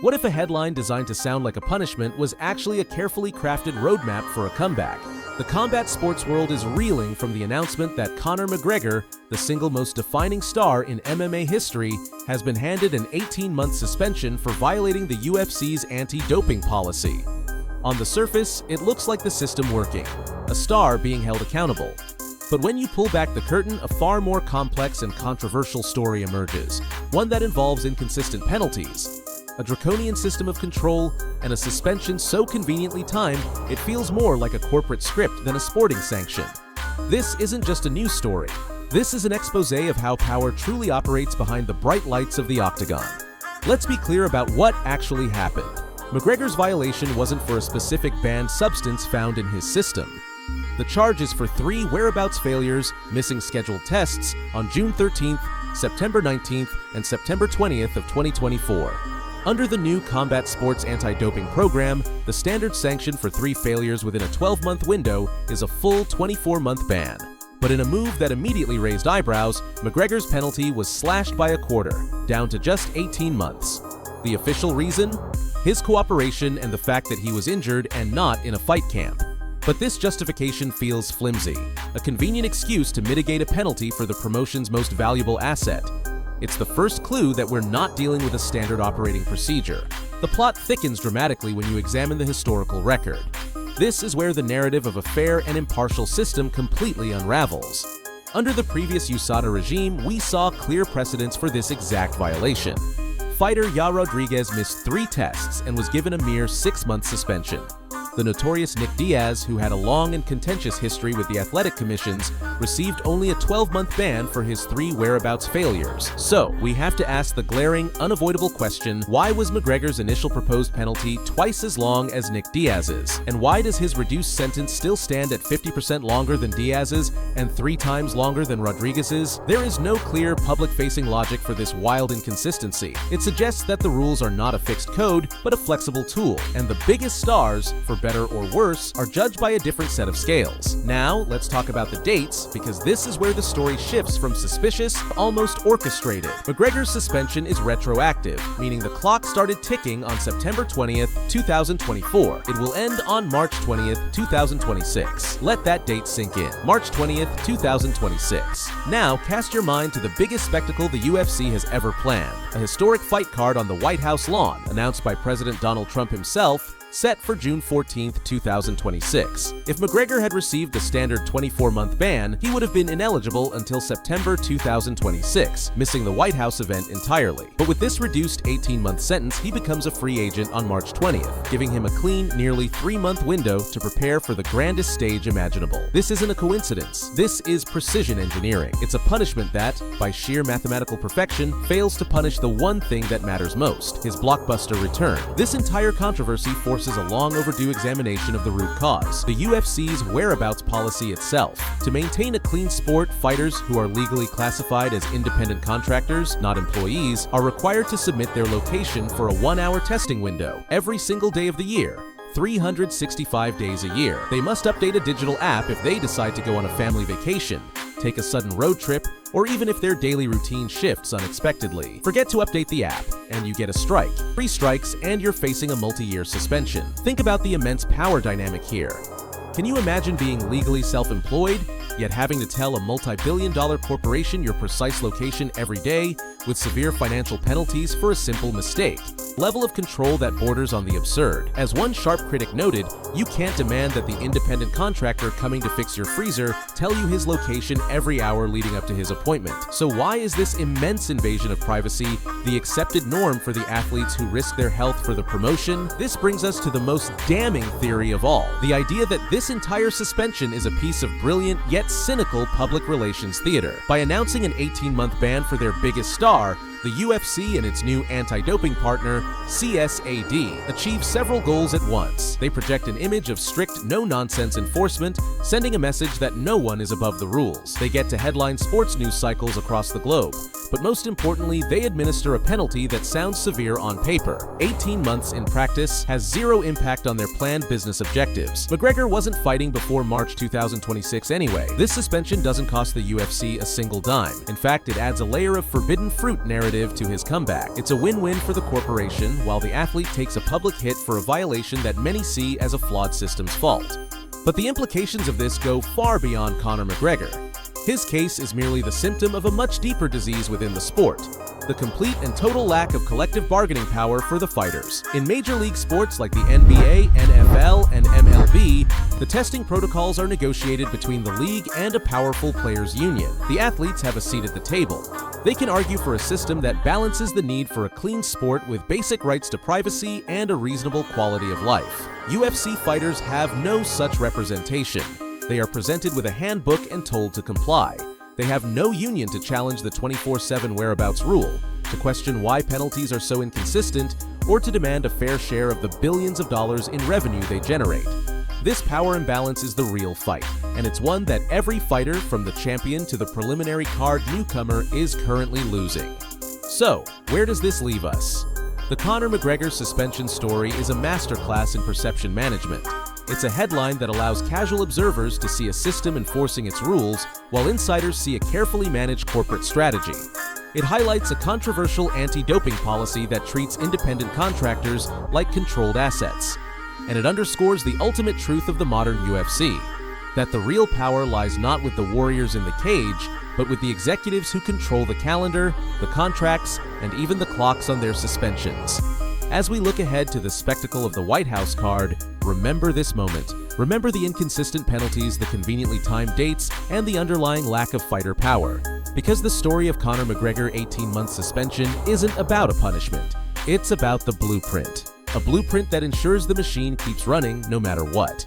What if a headline designed to sound like a punishment was actually a carefully crafted roadmap for a comeback? The combat sports world is reeling from the announcement that Conor McGregor, the single most defining star in MMA history, has been handed an 18-month suspension for violating the UFC's anti-doping policy. On the surface, it looks like the system working, a star being held accountable. But when you pull back the curtain, a far more complex and controversial story emerges, one that involves inconsistent penalties, a draconian system of control, and a suspension so conveniently timed it feels more like a corporate script than a sporting sanction. This isn't just a news story. This is an exposé of how power truly operates behind the bright lights of the octagon. Let's be clear about what actually happened. McGregor's violation wasn't for a specific banned substance found in his system. The charge is for 3 whereabouts failures, missing scheduled tests on June 13th, September 19th, and September 20th of 2024. Under the new combat sports anti-doping program, the standard sanction for 3 failures within a 12-month window is a full 24-month ban. But in a move that immediately raised eyebrows, McGregor's penalty was slashed by a quarter, down to just 18 months. The official reason? His cooperation and the fact that he was injured and not in a fight camp. But this justification feels flimsy, a convenient excuse to mitigate a penalty for the promotion's most valuable asset. It's the first clue that we're not dealing with a standard operating procedure. The plot thickens dramatically when you examine the historical record. This is where the narrative of a fair and impartial system completely unravels. Under the previous USADA regime, we saw clear precedents for this exact violation. Fighter Yair Rodriguez missed 3 tests and was given a mere 6-month suspension. The notorious Nick Diaz, who had a long and contentious history with the athletic commissions, received only a 12-month ban for his 3 whereabouts failures. So, we have to ask the glaring, unavoidable question, why was McGregor's initial proposed penalty twice as long as Nick Diaz's? And why does his reduced sentence still stand at 50% longer than Diaz's and 3 times longer than Rodriguez's? There is no clear, public-facing logic for this wild inconsistency. It suggests that the rules are not a fixed code, but a flexible tool, and the biggest stars, for better or worse, are judged by a different set of scales. Now, let's talk about the dates, because this is where the story shifts from suspicious to almost orchestrated. McGregor's suspension is retroactive, meaning the clock started ticking on September 20th, 2024. It will end on March 20th, 2026. Let that date sink in. March 20th, 2026. Now, cast your mind to the biggest spectacle the UFC has ever planned. A historic fight card on the White House lawn, announced by President Donald Trump himself, set for June 14, 2026. If McGregor had received the standard 24-month ban, he would have been ineligible until September 2026, missing the White House event entirely. But with this reduced 18-month sentence, he becomes a free agent on March 20th, giving him a clean, nearly 3-month window to prepare for the grandest stage imaginable. This isn't a coincidence. This is precision engineering. It's a punishment that, by sheer mathematical perfection, fails to punish the one thing that matters most, his blockbuster return. This entire controversy forces a long overdue examination of the root cause, the UFC's whereabouts policy itself. To maintain a clean sport, fighters who are legally classified as independent contractors, not employees, are required to submit their location for a 1-hour testing window every single day of the year. 365 days a year. They must update a digital app if they decide to go on a family vacation, take a sudden road trip, or even if their daily routine shifts unexpectedly. Forget to update the app, and you get a strike. 3 strikes, and you're facing a multi-year suspension. Think about the immense power dynamic here. Can you imagine being legally self-employed, yet having to tell a multi-billion-dollar corporation your precise location every day, with severe financial penalties for a simple mistake? Level of control that borders on the absurd. As one sharp critic noted, you can't demand that the independent contractor coming to fix your freezer tell you his location every hour leading up to his appointment. So why is this immense invasion of privacy the accepted norm for the athletes who risk their health for the promotion? This brings us to the most damning theory of all, the idea that this entire suspension is a piece of brilliant yet cynical public relations theater. By announcing an 18-month ban for their biggest star, the UFC and its new anti-doping partner, CSAD, achieve several goals at once. They project an image of strict, no-nonsense enforcement, sending a message that no one is above the rules. They get to headline sports news cycles across the globe. But most importantly, they administer a penalty that sounds severe on paper. 18 months in practice has zero impact on their planned business objectives. McGregor wasn't fighting before March 2026 anyway. This suspension doesn't cost the UFC a single dime. In fact, it adds a layer of forbidden fruit narrative narrative to his comeback. It's a win-win for the corporation, while the athlete takes a public hit for a violation that many see as a flawed system's fault. But the implications of this go far beyond Conor McGregor. His case is merely the symptom of a much deeper disease within the sport: the complete and total lack of collective bargaining power for the fighters. In major league sports like the NBA, NFL, and MLB, the testing protocols are negotiated between the league and a powerful players' union. The athletes have a seat at the table. They can argue for a system that balances the need for a clean sport with basic rights to privacy and a reasonable quality of life. UFC fighters have no such representation. They are presented with a handbook and told to comply. They have no union to challenge the 24/7 whereabouts rule, to question why penalties are so inconsistent, or to demand a fair share of the billions of dollars in revenue they generate. This power imbalance is the real fight, and it's one that every fighter, from the champion to the preliminary card newcomer, is currently losing. So, where does this leave us? The Conor McGregor suspension story is a masterclass in perception management. It's a headline that allows casual observers to see a system enforcing its rules, while insiders see a carefully managed corporate strategy. It highlights a controversial anti-doping policy that treats independent contractors like controlled assets. And it underscores the ultimate truth of the modern UFC, that the real power lies not with the warriors in the cage, but with the executives who control the calendar, the contracts, and even the clocks on their suspensions. As we look ahead to the spectacle of the White House card, remember this moment. Remember the inconsistent penalties, the conveniently timed dates, and the underlying lack of fighter power. Because the story of Conor McGregor's 18-month suspension isn't about a punishment. It's about the blueprint. A blueprint that ensures the machine keeps running no matter what.